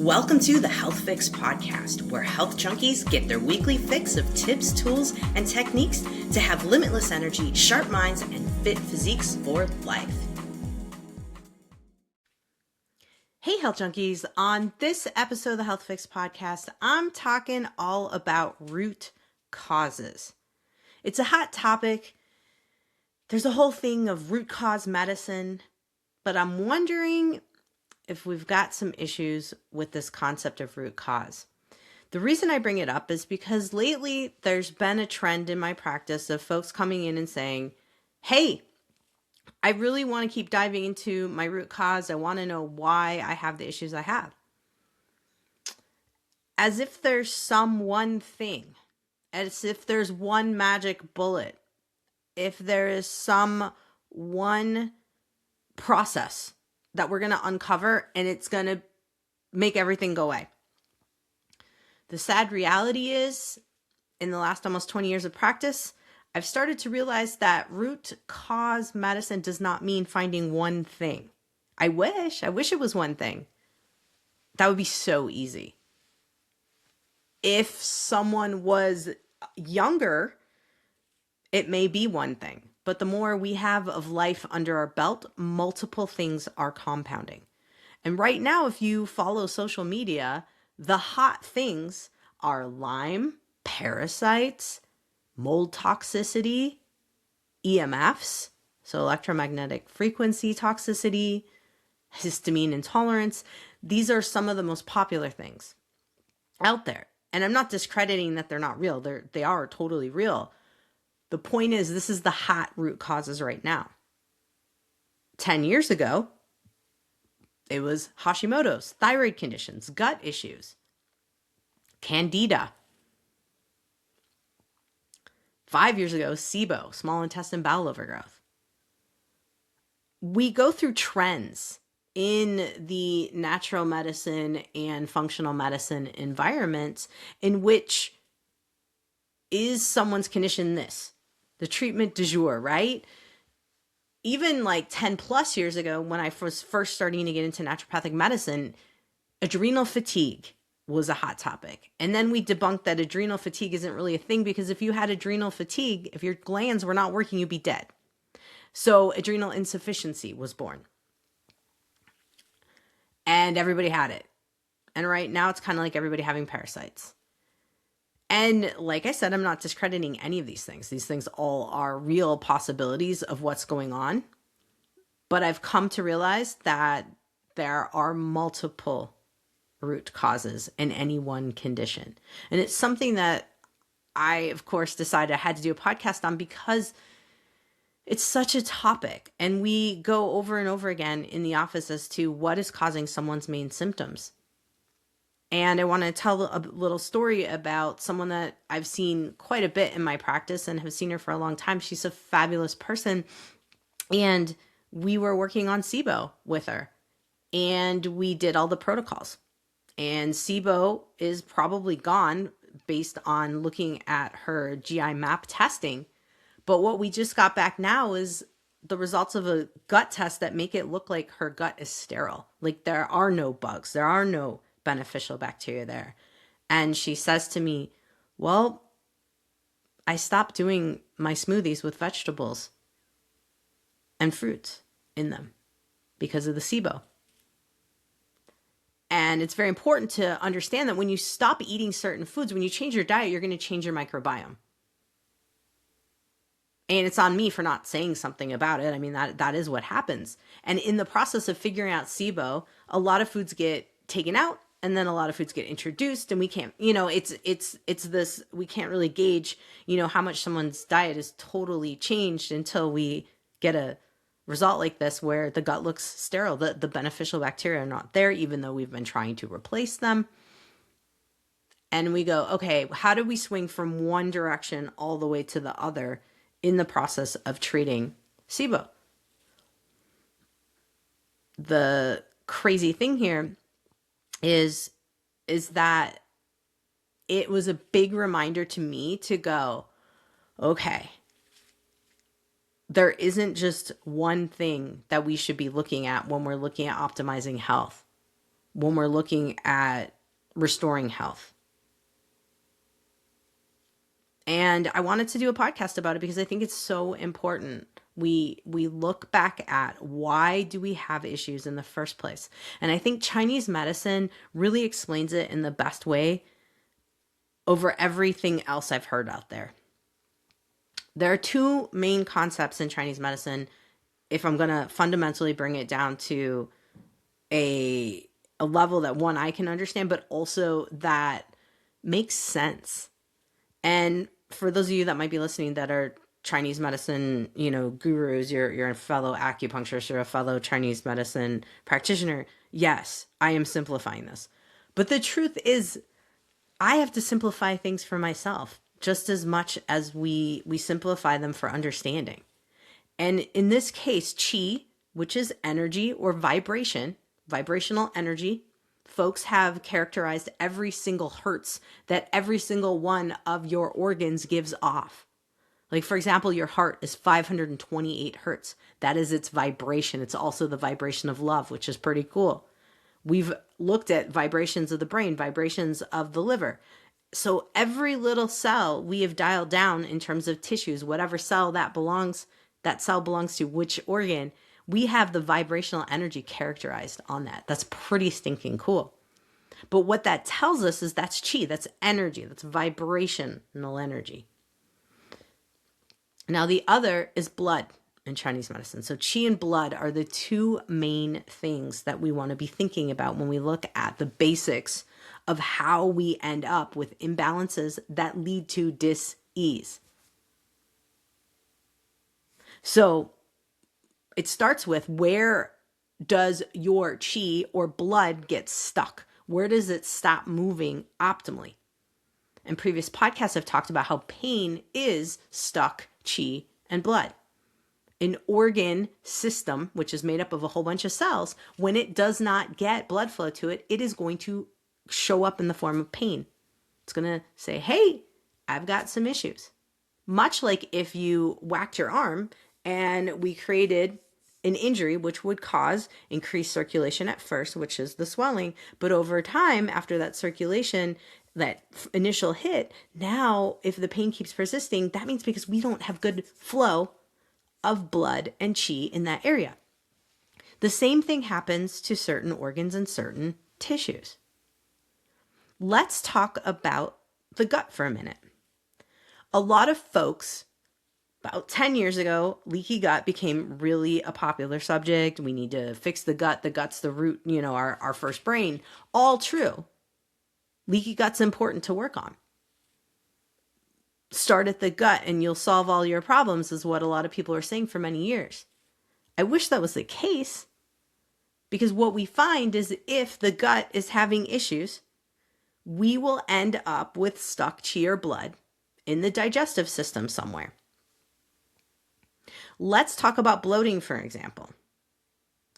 Welcome to the Health Fix podcast, where health junkies get their weekly fix of tips, tools, and techniques to have limitless energy, sharp minds, and fit physiques for life. Hey, health junkies. On this episode of the Health Fix podcast, I'm talking all about root causes. It's a hot topic. There's a whole thing of root cause medicine, but I'm wondering if we've got some issues with this concept of root cause. The reason I bring it up is because lately there's been a trend in my practice of folks coming in and saying, hey, I really want to keep diving into my root cause. I want to know why I have the issues I have. As if there's some one thing, as if there's one magic bullet, if there is some one process that we're going to uncover and it's going to make everything go away. The sad reality is, in the last almost 20 years of practice, I've started to realize that root cause medicine does not mean finding one thing. I wish it was one thing. That would be so easy. If someone was younger, it may be one thing. But the more we have of life under our belt, multiple things are compounding. And right now, if you follow social media, the hot things are Lyme, parasites, mold toxicity, EMFs, so electromagnetic frequency toxicity, histamine intolerance. These are some of the most popular things out there. And I'm not discrediting that they're not real. They are totally real. The point is, this is the hot root causes right now. 10 years ago, it was Hashimoto's, thyroid conditions, gut issues, candida. 5 years ago, SIBO, small intestine bowel overgrowth. We go through trends in the natural medicine and functional medicine environments in which is someone's condition this? The treatment du jour, right? Even like 10 plus years ago, when I was first starting to get into naturopathic medicine, adrenal fatigue was a hot topic. And then we debunked that adrenal fatigue isn't really a thing because if you had adrenal fatigue, if your glands were not working, you'd be dead. So adrenal insufficiency was born. And everybody had it. And right now it's kind of like everybody having parasites. And like I said, I'm not discrediting any of these things. These things all are real possibilities of what's going on. But I've come to realize that there are multiple root causes in any one condition. And it's something that I, of course, decided I had to do a podcast on because it's such a topic. And we go over and over again in the office as to what is causing someone's main symptoms. And I want to tell a little story about someone that I've seen quite a bit in my practice and have seen her for a long time. She's a fabulous person. And we were working on SIBO with her. And we did all the protocols. And SIBO is probably gone based on looking at her GI map testing. But what we just got back now is the results of a gut test that make it look like her gut is sterile. Like there are no bugs. There are no beneficial bacteria there. And she says to me, well, I stopped doing my smoothies with vegetables and fruits in them because of the SIBO. And it's very important to understand that when you stop eating certain foods, when you change your diet, you're going to change your microbiome. And it's on me for not saying something about it. I mean, that is what happens. And in the process of figuring out SIBO, a lot of foods get taken out. And then a lot of foods get introduced and we can't, it's this, we can't really gauge, how much someone's diet is totally changed until we get a result like this where the gut looks sterile. The beneficial bacteria are not there, even though we've been trying to replace them. And we go, okay, how do we swing from one direction all the way to the other in the process of treating SIBO? The crazy thing here is that it was a big reminder to me to go, okay, there isn't just one thing that we should be looking at when we're looking at optimizing health. when we're looking at restoring health. And I wanted to do a podcast about it because I think it's so important. We look back at why do we have issues in the first place? And I think Chinese medicine really explains it in the best way over everything else I've heard out there. There are two main concepts in Chinese medicine, if I'm going to fundamentally bring it down to a level that, one, I can understand, but also that makes sense. And for those of you that might be listening that are Chinese medicine, gurus, you're a fellow acupuncturist, you're a fellow Chinese medicine practitioner. Yes, I am simplifying this. But the truth is, I have to simplify things for myself just as much as we simplify them for understanding. And in this case, qi, which is energy or vibration, vibrational energy, folks have characterized every single hertz that every single one of your organs gives off. Like, for example, your heart is 528 hertz. That is its vibration. It's also the vibration of love, which is pretty cool. We've looked at vibrations of the brain, vibrations of the liver. So every little cell we have dialed down in terms of tissues, whatever cell that cell belongs to, which organ, we have the vibrational energy characterized on that. That's pretty stinking cool. But what that tells us is that's qi, that's energy, that's vibrational energy. Now the other is blood in Chinese medicine. So qi and blood are the two main things that we want to be thinking about when we look at the basics of how we end up with imbalances that lead to dis-ease. So it starts with, where does your qi or blood get stuck? Where does it stop moving optimally? In previous podcasts, I've talked about how pain is stuck qi and blood. An organ system, which is made up of a whole bunch of cells, when it does not get blood flow to it, it is going to show up in the form of pain. It's going to say, hey, I've got some issues. Much like if you whacked your arm and we created an injury, which would cause increased circulation at first, which is the swelling. But over time, after that circulation, that initial hit, now if the pain keeps persisting, that means because we don't have good flow of blood and qi in that area. The same thing happens to certain organs and certain tissues. Let's talk about the gut for a minute. A lot of folks, about 10 years ago, leaky gut became really a popular subject. We need to fix the gut. The gut's the root, our first brain. All true. Leaky gut's important to work on. Start at the gut and you'll solve all your problems is what a lot of people are saying for many years. I wish that was the case, because what we find is if the gut is having issues, we will end up with stuck qi or blood in the digestive system somewhere. Let's talk about bloating, for example.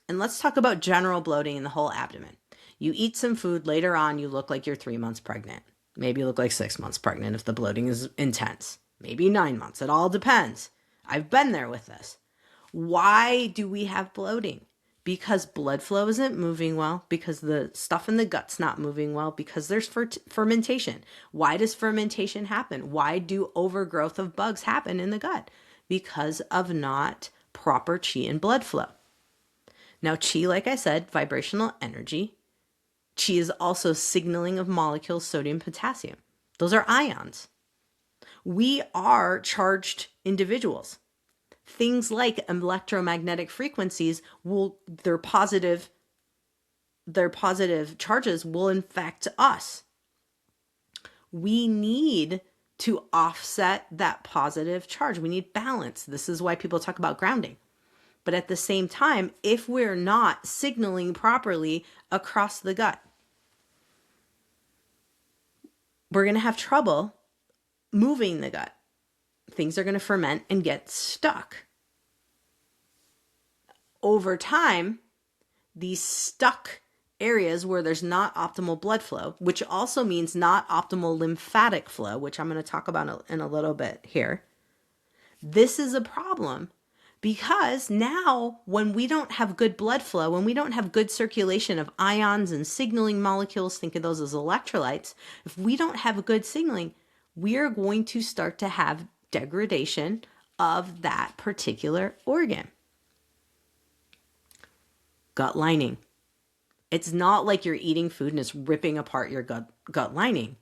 And let's talk about general bloating in the whole abdomen. You eat some food, later on you look like you're 3 months pregnant. Maybe you look like 6 months pregnant if the bloating is intense. Maybe 9 months. It all depends. I've been there with this. Why do we have bloating? Because blood flow isn't moving well, because the stuff in the gut's not moving well, because there's fermentation. Why does fermentation happen? Why do overgrowth of bugs happen in the gut? Because of not proper qi and blood flow. Now, qi, like I said, vibrational energy. Qi is also signaling of molecules, sodium, potassium. Those are ions. We are charged individuals. Things like electromagnetic frequencies their positive charges will infect us. We need to offset that positive charge. We need balance. This is why people talk about grounding. But at the same time, if we're not signaling properly across the gut, we're going to have trouble moving the gut. Things are going to ferment and get stuck. Over time, these stuck areas where there's not optimal blood flow, which also means not optimal lymphatic flow, which I'm going to talk about in a little bit here. This is a problem Because now when we don't have good blood flow, when we don't have good circulation of ions and signaling molecules, think of those as electrolytes, if we don't have good signaling, we are going to start to have degradation of that particular organ. Gut lining. It's not like you're eating food and it's ripping apart your gut lining.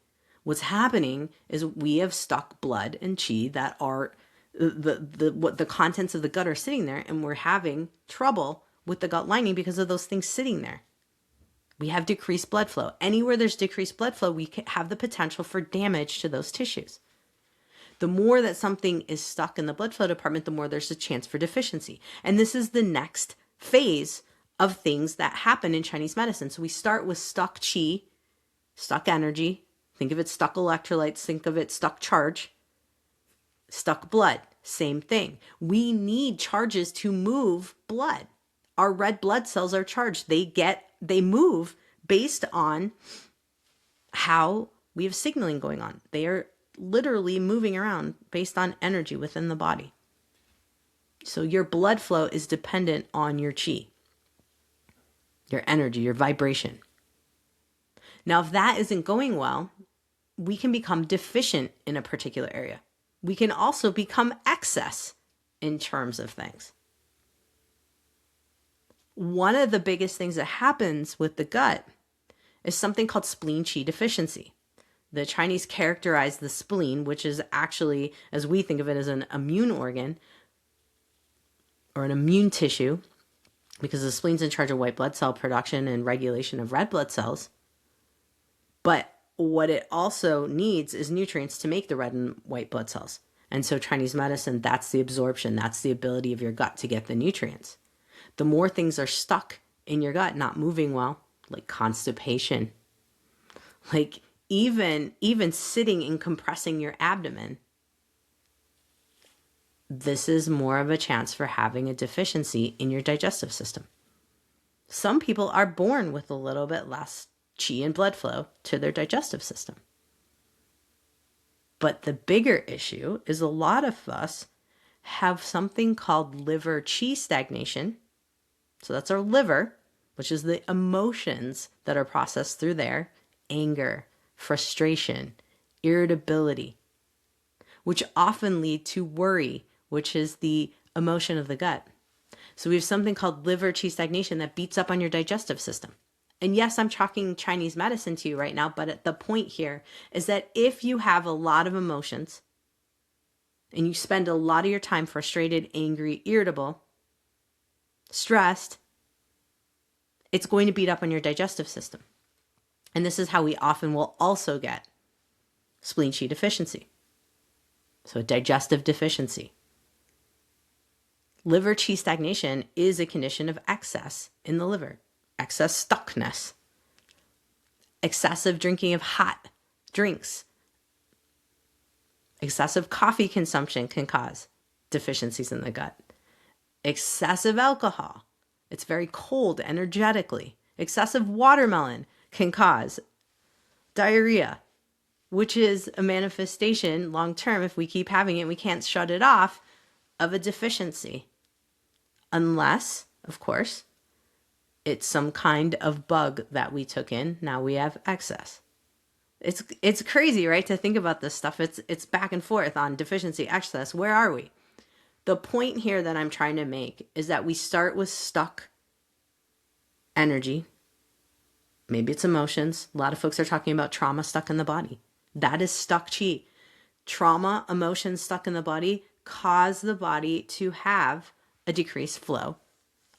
What's happening is we have stuck blood and qi that are what the contents of the gut are sitting there, and we're having trouble with the gut lining because of those things sitting there. We have decreased blood flow. Anywhere there's decreased blood flow, we have the potential for damage to those tissues. The more that something is stuck in the blood flow department, the more there's a chance for deficiency. And this is the next phase of things that happen in Chinese medicine. So we start with stuck qi, stuck energy. Think of it stuck electrolytes. Think of it stuck charge. Stuck blood, same thing. We need charges to move blood. Our red blood cells are charged. They move based on how we have signaling going on. They are literally moving around based on energy within the body. So your blood flow is dependent on your qi, your energy, your vibration. Now, if that isn't going well, we can become deficient in a particular area. We can also become excess in terms of things. One of the biggest things that happens with the gut is something called spleen qi deficiency. The Chinese characterize the spleen, which is actually, as we think of it, as an immune organ or an immune tissue, because the spleen's in charge of white blood cell production and regulation of red blood cells. But what it also needs is nutrients to make the red and white blood cells. And so Chinese medicine, that's the absorption. That's the ability of your gut to get the nutrients. The more things are stuck in your gut, not moving well, like constipation, like even sitting and compressing your abdomen, this is more of a chance for having a deficiency in your digestive system. Some people are born with a little bit less qi and blood flow to their digestive system. But the bigger issue is a lot of us have something called liver qi stagnation. So that's our liver, which is the emotions that are processed through there: anger, frustration, irritability, which often lead to worry, which is the emotion of the gut. So we have something called liver qi stagnation that beats up on your digestive system. And yes, I'm talking Chinese medicine to you right now, but the point here is that if you have a lot of emotions and you spend a lot of your time frustrated, angry, irritable, stressed, it's going to beat up on your digestive system. And this is how we often will also get spleen qi deficiency. So a digestive deficiency. Liver qi stagnation is a condition of excess in the liver. Excess stuckness, excessive drinking of hot drinks, excessive coffee consumption can cause deficiencies in the gut. Excessive alcohol, it's very cold energetically. Excessive watermelon can cause diarrhea, which is a manifestation long term, if we keep having it, we can't shut it off, of a deficiency. Unless, of course, it's some kind of bug that we took in. Now we have excess. It's crazy, right? To think about this stuff. It's back and forth on deficiency, excess. Where are we? The point here that I'm trying to make is that we start with stuck energy. Maybe it's emotions. A lot of folks are talking about trauma stuck in the body. That is stuck qi. Trauma, emotions stuck in the body cause the body to have a decreased flow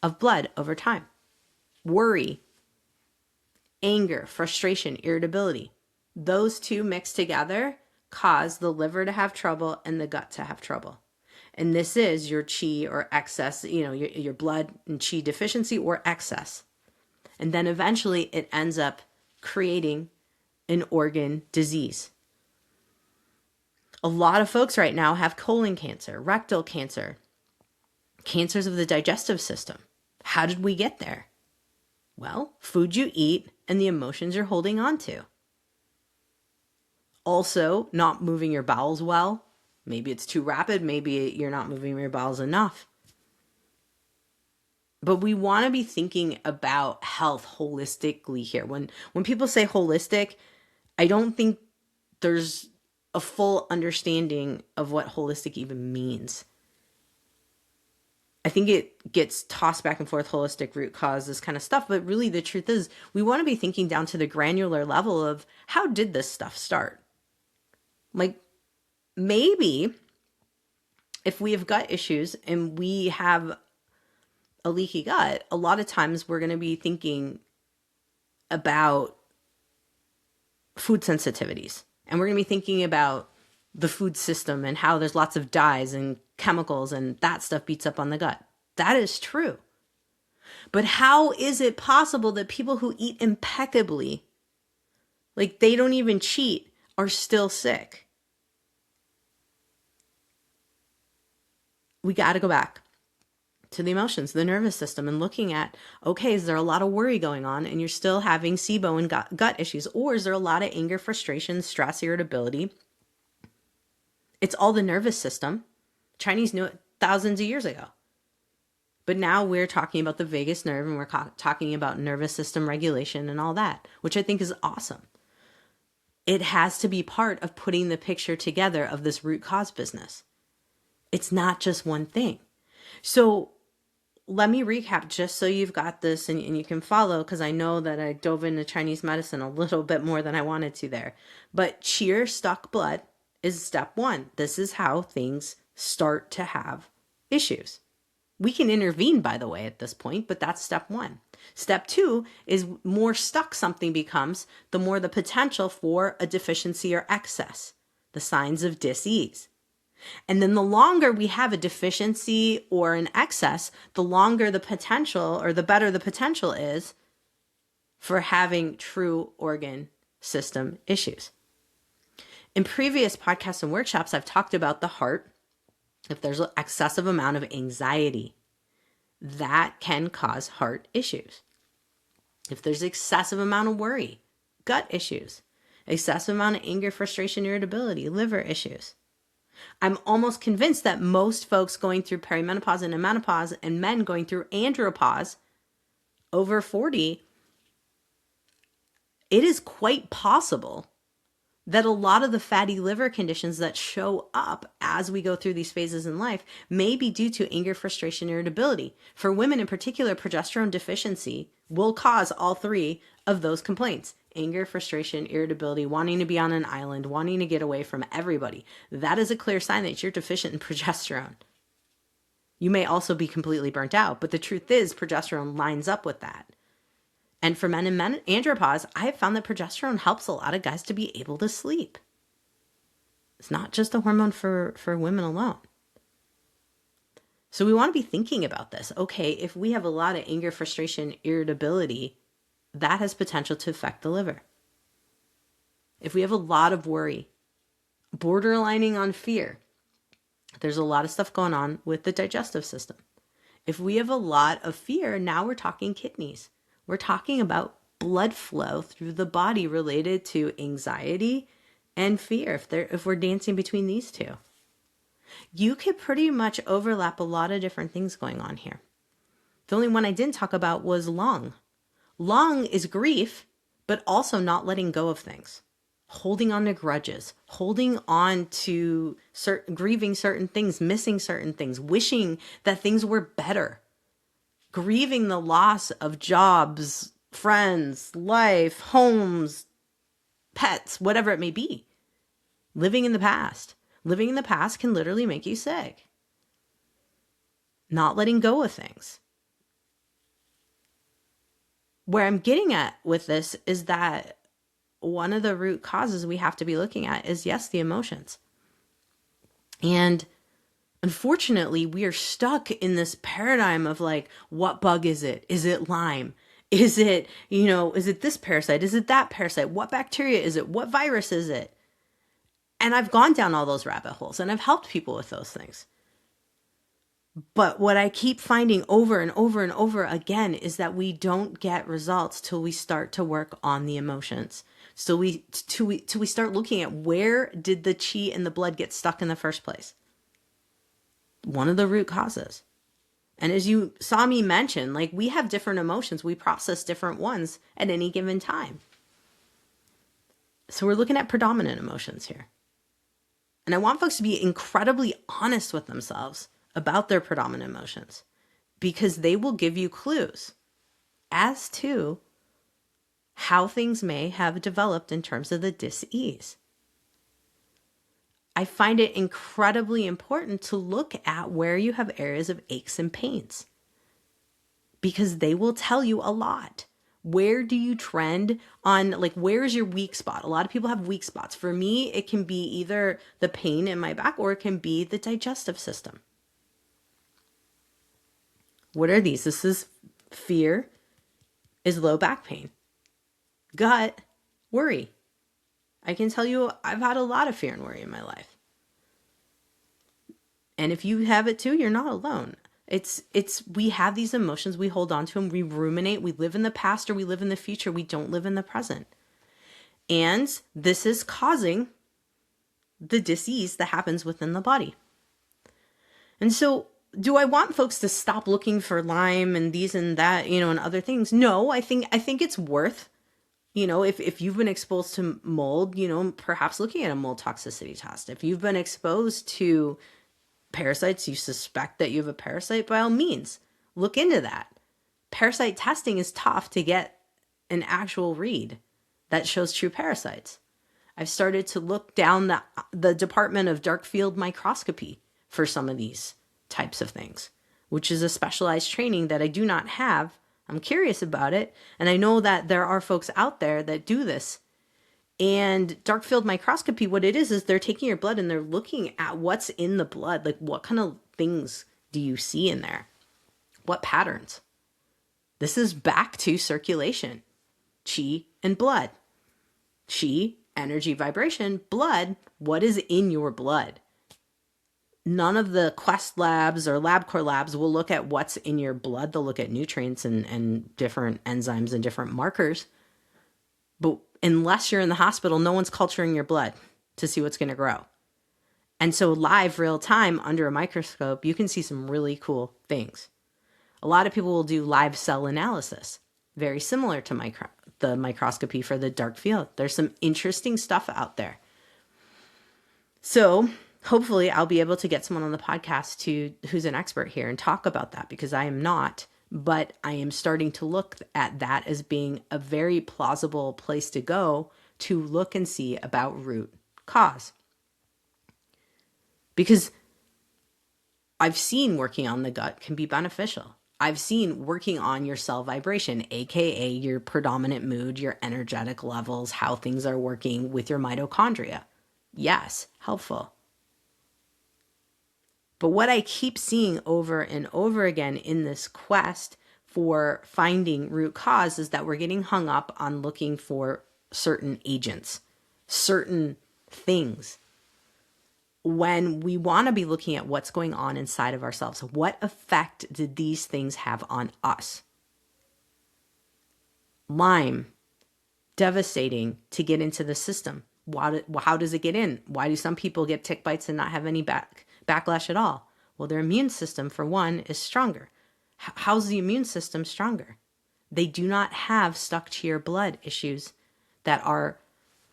of blood over time. Worry, anger, frustration, irritability. Those two mixed together cause the liver to have trouble and the gut to have trouble. And this is your qi or excess, your blood and qi deficiency or excess. And then eventually it ends up creating an organ disease. A lot of folks right now have colon cancer, rectal cancer, cancers of the digestive system. How did we get there? Well, food you eat and the emotions you're holding on to. Also, not moving your bowels well. Maybe it's too rapid. Maybe you're not moving your bowels enough. But we want to be thinking about health holistically here. When people say holistic, I don't think there's a full understanding of what holistic even means. I think it gets tossed back and forth, holistic, root cause, this kind of stuff. But really the truth is we want to be thinking down to the granular level of how did this stuff start? Like maybe if we have gut issues and we have a leaky gut, a lot of times we're going to be thinking about food sensitivities. And we're going to be thinking about the food system and how there's lots of dyes and chemicals and that stuff beats up on the gut. That is true. But how is it possible that people who eat impeccably, like they don't even cheat, are still sick? We got to go back to the emotions, the nervous system, and looking at, okay, is there a lot of worry going on and you're still having SIBO and gut issues? Or is there a lot of anger, frustration, stress, irritability? It's all the nervous system. Chinese knew it thousands of years ago. But now we're talking about the vagus nerve and we're talking about nervous system regulation and all that, which I think is awesome. It has to be part of putting the picture together of this root cause business. It's not just one thing. So let me recap just so you've got this and you can follow, because I know that I dove into Chinese medicine a little bit more than I wanted to there. But qi, stuck blood, is step one. This is how things start to have issues. We can intervene, by the way, at this point, but that's step one. Step two is more stuck something becomes, the more the potential for a deficiency or excess, the signs of dis-ease. And then the longer we have a deficiency or an excess, the longer the potential, or the better the potential is for having true organ system issues. In previous podcasts and workshops, I've talked about the heart. If there's an excessive amount of anxiety, that can cause heart issues. If there's excessive amount of worry, gut issues. Excessive amount of anger, frustration, irritability, liver issues. I'm almost convinced that most folks going through perimenopause and menopause and men going through andropause over 40, it is quite possible that a lot of the fatty liver conditions that show up as we go through these phases in life may be due to anger, frustration, irritability. For women in particular, progesterone deficiency will cause all three of those complaints. Anger, frustration, irritability, wanting to be on an island, wanting to get away from everybody. That is a clear sign that you're deficient in progesterone. You may also be completely burnt out, but the truth is progesterone lines up with that. And for men in andropause, I have found that progesterone helps a lot of guys to be able to sleep. It's not just a hormone for women alone. So we want to be thinking about this. Okay, if we have a lot of anger, frustration, irritability, that has potential to affect the liver. If we have a lot of worry, borderlining on fear, there's a lot of stuff going on with the digestive system. If we have a lot of fear, now we're talking kidneys. We're talking about blood flow through the body related to anxiety and fear, if we're dancing between these two. You could pretty much overlap a lot of different things going on here. The only one I didn't talk about was lung. Lung is grief, but also not letting go of things. Holding on to grudges, holding on to grieving certain things, missing certain things, wishing that things were better. Grieving the loss of jobs, friends, life, homes, pets, whatever it may be. Living in the past. Living in the past can literally make you sick. Not letting go of things. Where I'm getting at with this is that one of the root causes we have to be looking at is, yes, the emotions. And unfortunately, we are stuck in this paradigm of like, what bug is it? Is it Lyme? Is it, is it this parasite? Is it that parasite? What bacteria is it? What virus is it? And I've gone down all those rabbit holes and I've helped people with those things. But what I keep finding over and over and over again is that we don't get results till we start to work on the emotions. So till we start looking at, where did the chi and the blood get stuck in the first place? One of the root causes. And as you saw me mention, like, we have different emotions. We process different ones at any given time. So we're looking at predominant emotions here. And I want folks to be incredibly honest with themselves about their predominant emotions, because they will give you clues as to how things may have developed in terms of the dis-ease. I find it incredibly important to look at where you have areas of aches and pains, because they will tell you a lot. Where do you trend on, like, where's your weak spot? A lot of people have weak spots. For me, it can be either the pain in my back or it can be the digestive system. What are these? This is fear, is low back pain. Gut, worry. I can tell you I've had a lot of fear and worry in my life. And if you have it too, you're not alone. We have these emotions, we hold on to them, we ruminate, we live in the past or we live in the future. We don't live in the present. And this is causing the dis-ease that happens within the body. And so, do I want folks to stop looking for Lyme and these and that, and other things? No, I think it's worth, if you've been exposed to mold, perhaps looking at a mold toxicity test. If you've been exposed to parasites, you suspect that you have a parasite, by all means, look into that. Parasite testing is tough to get an actual read that shows true parasites. I've started to look down the department of dark field microscopy for some of these types of things, which is a specialized training that I do not have. I'm curious about it, and I know that there are folks out there that do this. And dark field microscopy, what it is they're taking your blood and they're looking at what's in the blood. Like, what kind of things do you see in there? What patterns? This is back to circulation, chi and blood. Chi, energy, vibration. Blood, what is in your blood? None of the Quest labs or LabCorp labs will look at what's in your blood. They'll look at nutrients and different enzymes and different markers. But unless you're in the hospital, no one's culturing your blood to see what's going to grow. And so live, real time, under a microscope, you can see some really cool things. A lot of people will do live cell analysis, very similar to the microscopy for the dark field. There's some interesting stuff out there. So hopefully I'll be able to get someone on the podcast who's an expert here and talk about that, because I am not. But I am starting to look at that as being a very plausible place to go to look and see about root cause. Because I've seen working on the gut can be beneficial. I've seen working on your cell vibration, aka your predominant mood, your energetic levels, how things are working with your mitochondria. Yes, helpful. But what I keep seeing over and over again in this quest for finding root cause is that we're getting hung up on looking for certain agents, certain things, when we want to be looking at what's going on inside of ourselves. What effect did these things have on us? Lyme, devastating to get into the system. How does it get in? Why do some people get tick bites and not have any backlash at all? Well, their immune system, for one, is stronger. How's the immune system stronger? They do not have stuck to your blood issues that are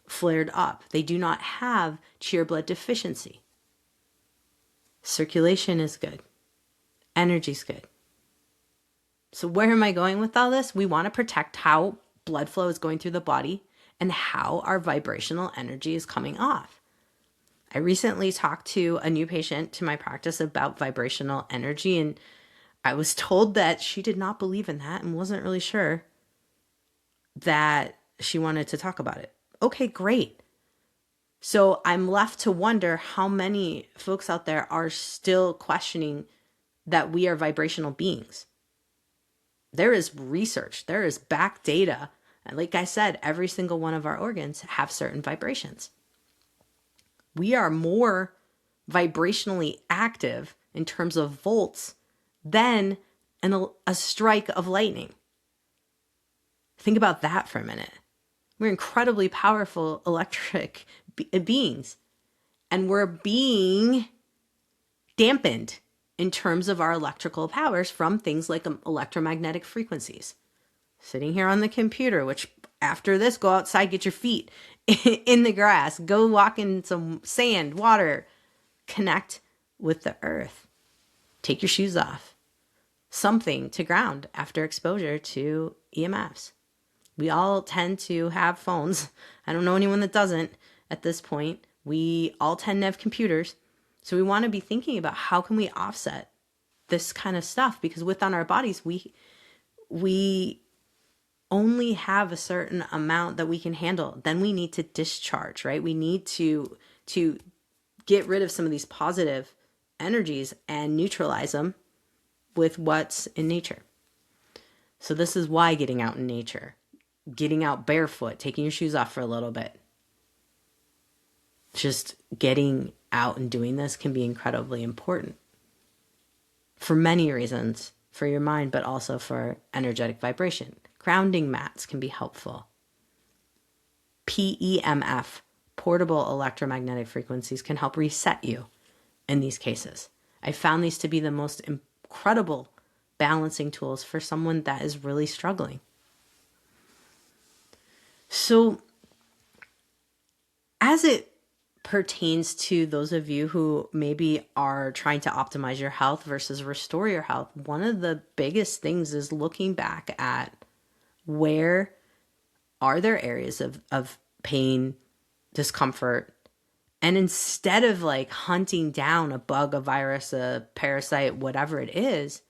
flared up. They do not have cheer blood deficiency. Circulation is good. Energy's good. So where am I going with all this? We want to protect how blood flow is going through the body and how our vibrational energy is coming off. I recently talked to a new patient to my practice about vibrational energy, and I was told that she did not believe in that and wasn't really sure that she wanted to talk about it. Okay, great. So I'm left to wonder how many folks out there are still questioning that we are vibrational beings. There is research, there is back data. And like I said, every single one of our organs have certain vibrations. We are more vibrationally active in terms of volts than a strike of lightning. Think about that for a minute. We're incredibly powerful electric beings, and we're being dampened in terms of our electrical powers from things like electromagnetic frequencies. Sitting here on the computer, which after this, go outside, get your feet in the grass, go walk in some sand, water, connect with the earth. Take your shoes off. Something to ground after exposure to EMFs. We all tend to have phones. I don't know anyone that doesn't at this point. We all tend to have computers. So we want to be thinking about how can we offset this kind of stuff, because within our bodies, we only have a certain amount that we can handle. Then we need to discharge, right? We need to get rid of some of these positive energies and neutralize them with what's in nature. So this is why getting out in nature, getting out barefoot, taking your shoes off for a little bit, just getting out and doing this can be incredibly important for many reasons, for your mind, but also for energetic vibration. Grounding mats can be helpful. PEMF, portable electromagnetic frequencies, can help reset you in these cases. I found these to be the most incredible balancing tools for someone that is really struggling. So, as it pertains to those of you who maybe are trying to optimize your health versus restore your health, one of the biggest things is looking back at where are there areas of pain, discomfort, and instead of like hunting down a bug, a virus, a parasite, whatever it is,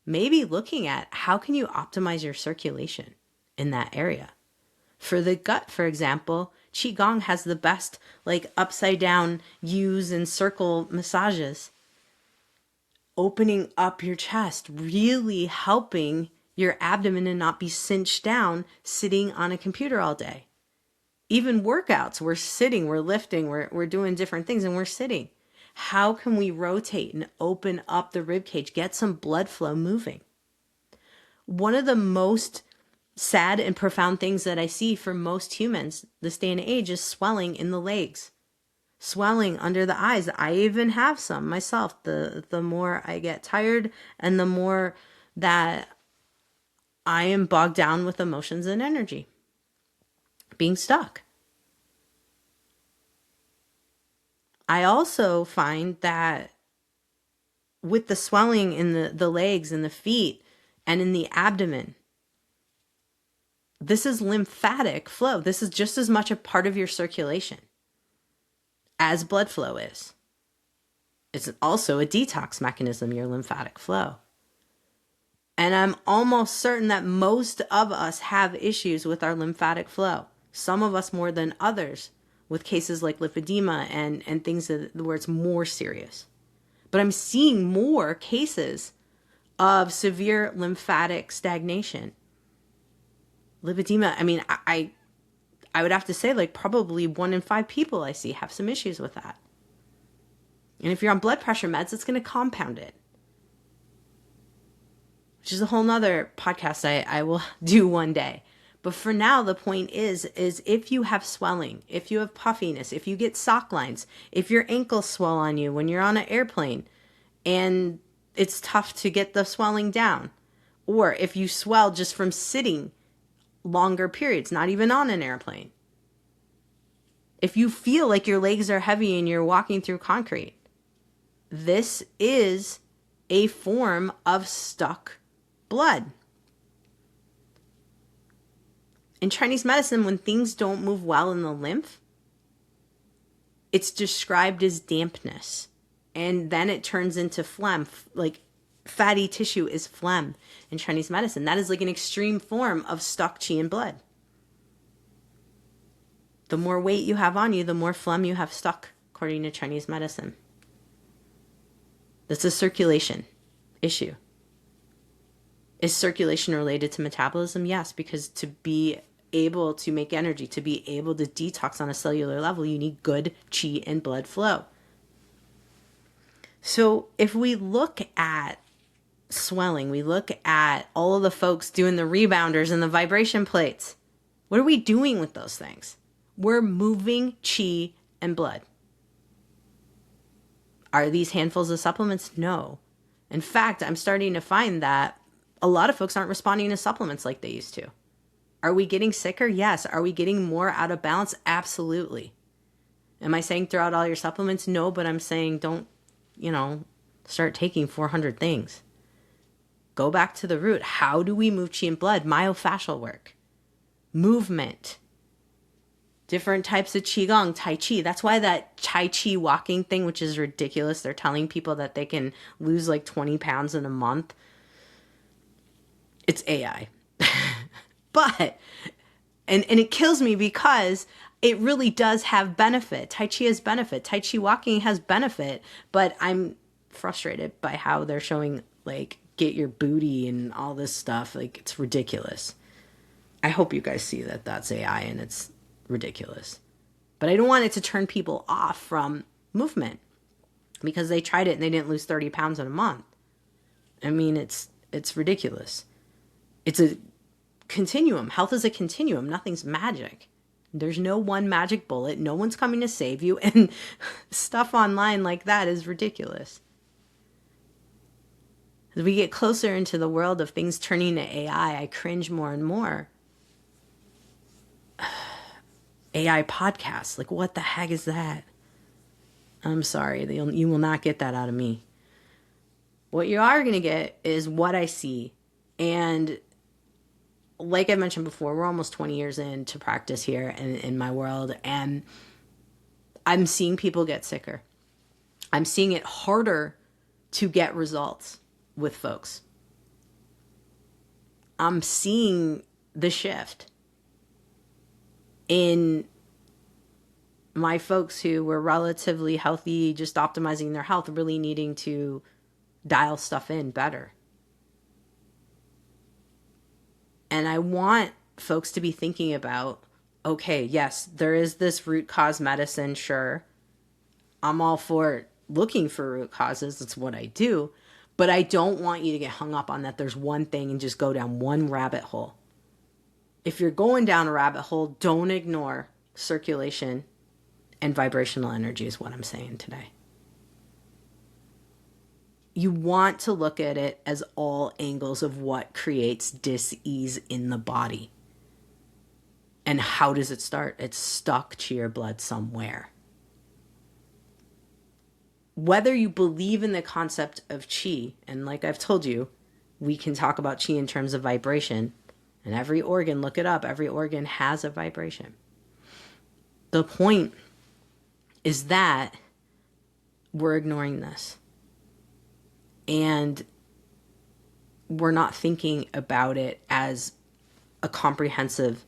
maybe looking at how can you optimize your circulation in that area. For the gut, for example, Qigong has the best like upside down U's and circle massages, opening up your chest, really helping your abdomen and not be cinched down sitting on a computer all day. Even workouts, we're sitting, we're lifting, we're doing different things and we're sitting. How can we rotate and open up the rib cage, get some blood flow moving? One of the most sad and profound things that I see for most humans this day and age is swelling in the legs, swelling under the eyes. I even have some myself. The more I get tired and the more that I am bogged down with emotions and energy, being stuck. I also find that with the swelling in the legs and the feet and in the abdomen, this is lymphatic flow. This is just as much a part of your circulation as blood flow is. It's also a detox mechanism, your lymphatic flow. And I'm almost certain that most of us have issues with our lymphatic flow. Some of us more than others, with cases like lymphedema and things where it's more serious. But I'm seeing more cases of severe lymphatic stagnation. Lymphedema, I mean, I would have to say like probably 1 in 5 people I see have some issues with that. And if you're on blood pressure meds, it's going to compound it. Which is a whole nother podcast I will do one day. But for now, the point is if you have swelling, if you have puffiness, if you get sock lines, if your ankles swell on you when you're on an airplane and it's tough to get the swelling down, or if you swell just from sitting longer periods, not even on an airplane, if you feel like your legs are heavy and you're walking through concrete, this is a form of stuck blood. In Chinese medicine, when things don't move well in the lymph, it's described as dampness. And then it turns into phlegm. Like fatty tissue is phlegm in Chinese medicine. That is like an extreme form of stuck qi and blood. The more weight you have on you, the more phlegm you have stuck, according to Chinese medicine. That's a circulation issue. Is circulation related to metabolism? Yes, because to be able to make energy, to be able to detox on a cellular level, you need good qi and blood flow. So if we look at swelling, we look at all of the folks doing the rebounders and the vibration plates, what are we doing with those things? We're moving qi and blood. Are these handfuls of supplements? No. In fact, I'm starting to find that a lot of folks aren't responding to supplements like they used to. Are we getting sicker? Yes. Are we getting more out of balance? Absolutely. Am I saying throw out all your supplements? No, but I'm saying don't, start taking 400 things. Go back to the root. How do we move chi and blood? Myofascial work, movement, different types of qigong, tai chi. That's why that tai chi walking thing, which is ridiculous, they're telling people that they can lose like 20 pounds in a month. It's AI. But, and it kills me because it really does have benefit. Tai Chi has benefit. Tai Chi walking has benefit. But I'm frustrated by how they're showing, like, get your booty and all this stuff. Like, it's ridiculous. I hope you guys see that that's AI and it's ridiculous. But I don't want it to turn people off from movement because they tried it and they didn't lose 30 pounds in a month. I mean, it's ridiculous. It's a continuum. Health is a continuum. Nothing's magic. There's no one magic bullet. No one's coming to save you. And stuff online like that is ridiculous. As we get closer into the world of things turning to AI, I cringe more and more. AI podcasts. Like, what the heck is that? I'm sorry. You will not get that out of me. What you are going to get is what I see. And like I mentioned before, we're almost 20 years into practice here in my world, and I'm seeing people get sicker. I'm seeing it harder to get results with folks. I'm seeing the shift in my folks who were relatively healthy, just optimizing their health, really needing to dial stuff in better. And I want folks to be thinking about, okay, yes, there is this root cause medicine, sure. I'm all for looking for root causes. That's what I do. But I don't want you to get hung up on that there's one thing and just go down one rabbit hole. If you're going down a rabbit hole, don't ignore circulation and vibrational energy is what I'm saying today. You want to look at it as all angles of what creates dis-ease in the body. And how does it start? It's stuck to your blood somewhere. Whether you believe in the concept of chi, and like I've told you, we can talk about chi in terms of vibration, and every organ, look it up, every organ has a vibration. The point is that we're ignoring this. And we're not thinking about it as a comprehensive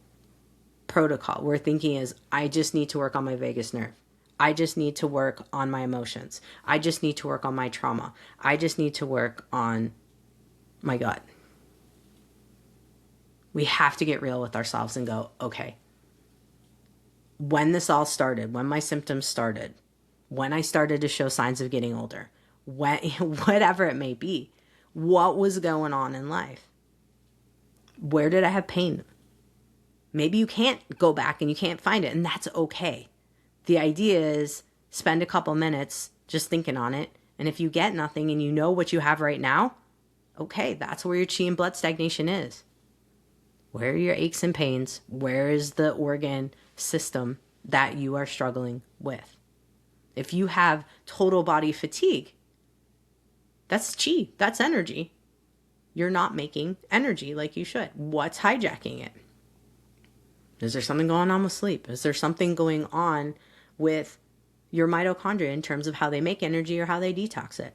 protocol. We're thinking as, I just need to work on my vagus nerve. I just need to work on my emotions. I just need to work on my trauma. I just need to work on my gut. We have to get real with ourselves and go, okay, when this all started, when my symptoms started, when I started to show signs of getting older, when, whatever it may be, what was going on in life? Where did I have pain? Maybe you can't go back and you can't find it, and that's okay. The idea is spend a couple minutes just thinking on it, and if you get nothing and you know what you have right now, okay, that's where your chi and blood stagnation is. Where are your aches and pains? Where is the organ system that you are struggling with? If you have total body fatigue, that's chi, that's energy. You're not making energy like you should. What's hijacking it? Is there something going on with sleep? Is there something going on with your mitochondria in terms of how they make energy or how they detox it?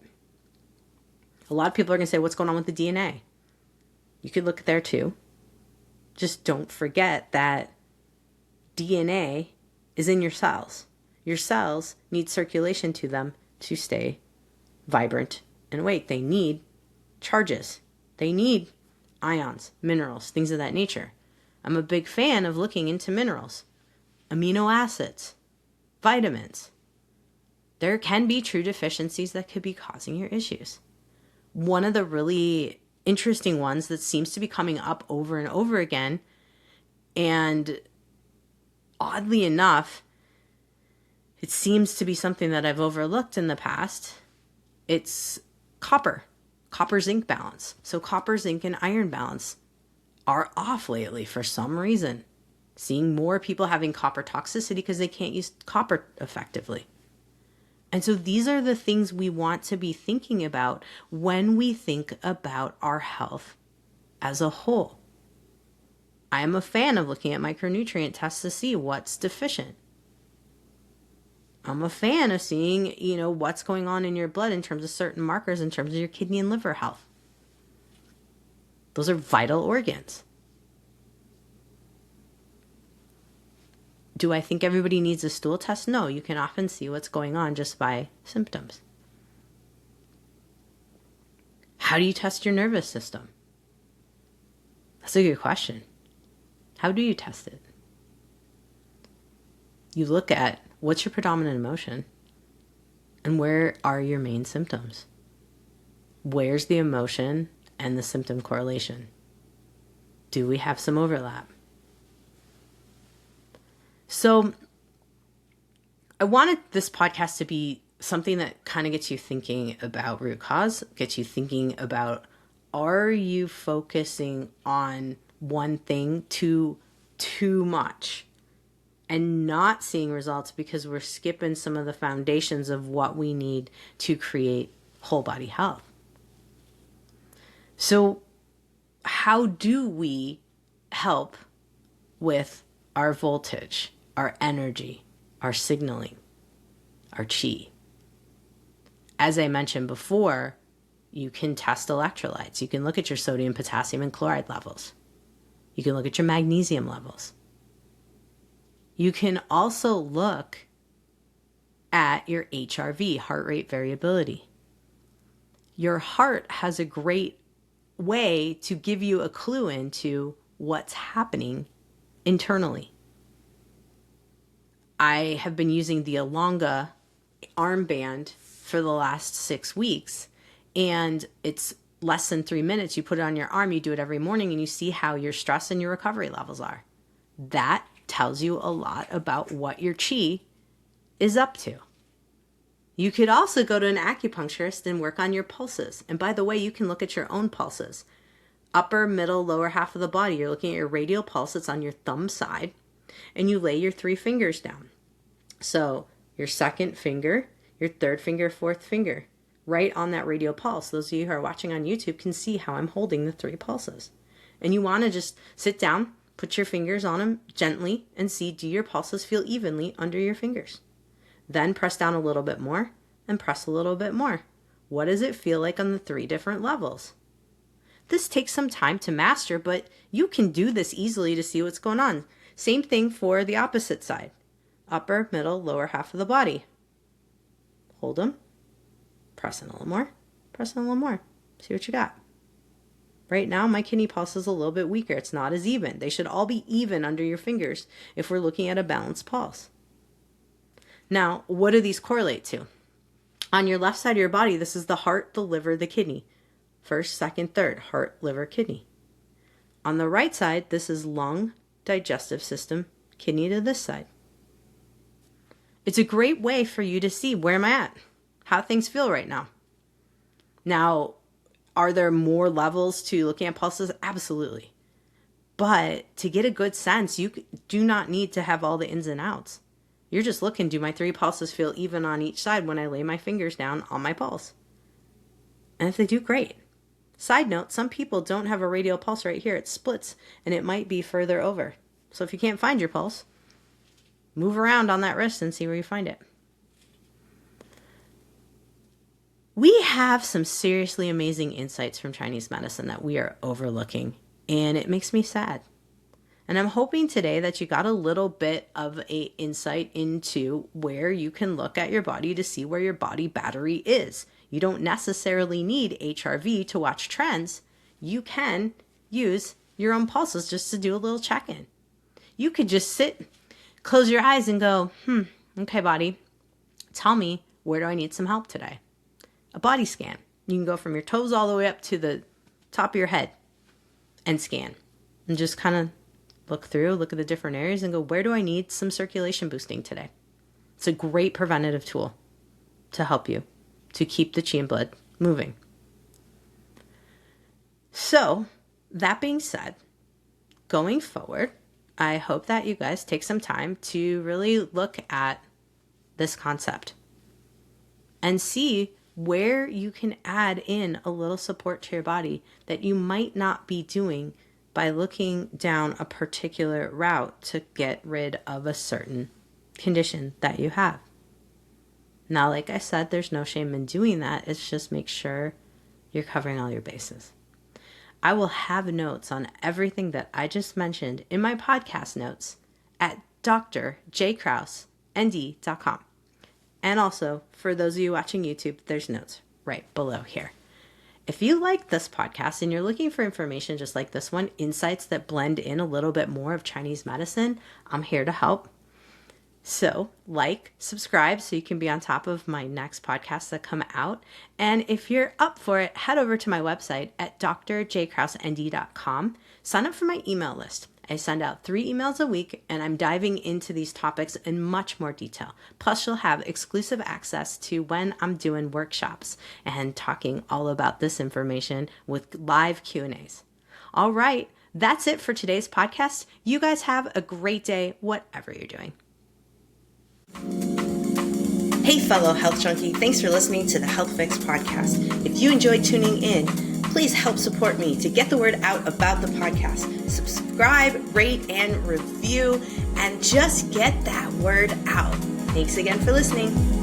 A lot of people are going to say, what's going on with the DNA? You could look there too. Just don't forget that DNA is in your cells. Your cells need circulation to them to stay vibrant and awake. They need charges. They need ions, minerals, things of that nature. I'm a big fan of looking into minerals, amino acids, vitamins. There can be true deficiencies that could be causing your issues. One of the really interesting ones that seems to be coming up over and over again, and oddly enough, it seems to be something that I've overlooked in the past, it's copper. copper zinc balance. So copper, zinc, and iron balance are off lately for some reason. Seeing more people having copper toxicity because they can't use copper effectively. And so these are the things we want to be thinking about when we think about our health as a whole. I am a fan of looking at micronutrient tests to see what's deficient. I'm a fan of seeing, what's going on in your blood in terms of certain markers, in terms of your kidney and liver health. Those are vital organs. Do I think everybody needs a stool test? No, you can often see what's going on just by symptoms. How do you test your nervous system? That's a good question. How do you test it? You look at what's your predominant emotion and where are your main symptoms? Where's the emotion and the symptom correlation? Do we have some overlap? So I wanted this podcast to be something that kind of gets you thinking about root cause, gets you thinking about, are you focusing on one thing too much and not seeing results because we're skipping some of the foundations of what we need to create whole body health? So how do we help with our voltage, our energy, our signaling, our chi? As I mentioned before, you can test electrolytes. You can look at your sodium, potassium, and chloride levels. You can look at your magnesium levels. You can also look at your HRV, heart rate variability. Your heart has a great way to give you a clue into what's happening internally. I have been using the Alonga armband for the last 6 weeks, and it's less than 3 minutes. You put it on your arm, you do it every morning, and you see how your stress and your recovery levels are. That tells you a lot about what your chi is up to. You could also go to an acupuncturist and work on your pulses. And by the way, you can look at your own pulses. Upper, middle, lower half of the body. You're looking at your radial pulse. It's on your thumb side. And you lay your 3 fingers down. So your second finger, your third finger, fourth finger, right on that radial pulse. Those of you who are watching on YouTube can see how I'm holding the 3 pulses. And you want to just sit down, put your fingers on them gently, and see, do your pulses feel evenly under your fingers? Then press down a little bit more and press a little bit more. What does it feel like on the 3 different levels? This takes some time to master, but you can do this easily to see what's going on. Same thing for the opposite side. Upper, middle, lower half of the body. Hold them. Press in a little more. Press in a little more. See what you got. Right now, my kidney pulse is a little bit weaker. It's not as even. They should all be even under your fingers if we're looking at a balanced pulse. Now, what do these correlate to? On your left side of your body, this is the heart, the liver, the kidney. First, second, third, heart, liver, kidney. On the right side, this is lung, digestive system, kidney to this side. It's a great way for you to see, where am I at? How things feel right now. Now, are there more levels to looking at pulses? Absolutely. But to get a good sense, you do not need to have all the ins and outs. You're just looking, do my 3 pulses feel even on each side when I lay my fingers down on my pulse? And if they do, great. Side note, some people don't have a radial pulse right here. It splits, and it might be further over. So if you can't find your pulse, move around on that wrist and see where you find it. We have some seriously amazing insights from Chinese medicine that we are overlooking, and it makes me sad. And I'm hoping today that you got a little bit of an insight into where you can look at your body to see where your body battery is. You don't necessarily need HRV to watch trends. You can use your own pulses just to do a little check-in. You could just sit, close your eyes and go, okay, body, tell me, where do I need some help today? A body scan. You can go from your toes all the way up to the top of your head and scan. And just kind of look through, look at the different areas and go, where do I need some circulation boosting today? It's a great preventative tool to help you to keep the chi and blood moving. So that being said, going forward, I hope that you guys take some time to really look at this concept and see where you can add in a little support to your body that you might not be doing by looking down a particular route to get rid of a certain condition that you have. Now, like I said, there's no shame in doing that. It's just make sure you're covering all your bases. I will have notes on everything that I just mentioned in my podcast notes at drjkrauseND.com. And also, for those of you watching YouTube, there's notes right below here. If you like this podcast and you're looking for information just like this one, insights that blend in a little bit more of Chinese medicine, I'm here to help. So subscribe so you can be on top of my next podcasts that come out. And if you're up for it, head over to my website at drjkrauseND.com. Sign up for my email list. I send out 3 emails a week, and I'm diving into these topics in much more detail. Plus, you'll have exclusive access to when I'm doing workshops and talking all about this information with live Q&As. All right, that's it for today's podcast. You guys have a great day, whatever you're doing. Hey fellow health junkie, thanks for listening to the Health Fix podcast. If you enjoyed tuning in, please help support me to get the word out about the podcast. Subscribe, rate, and review, and just get that word out. Thanks again for listening.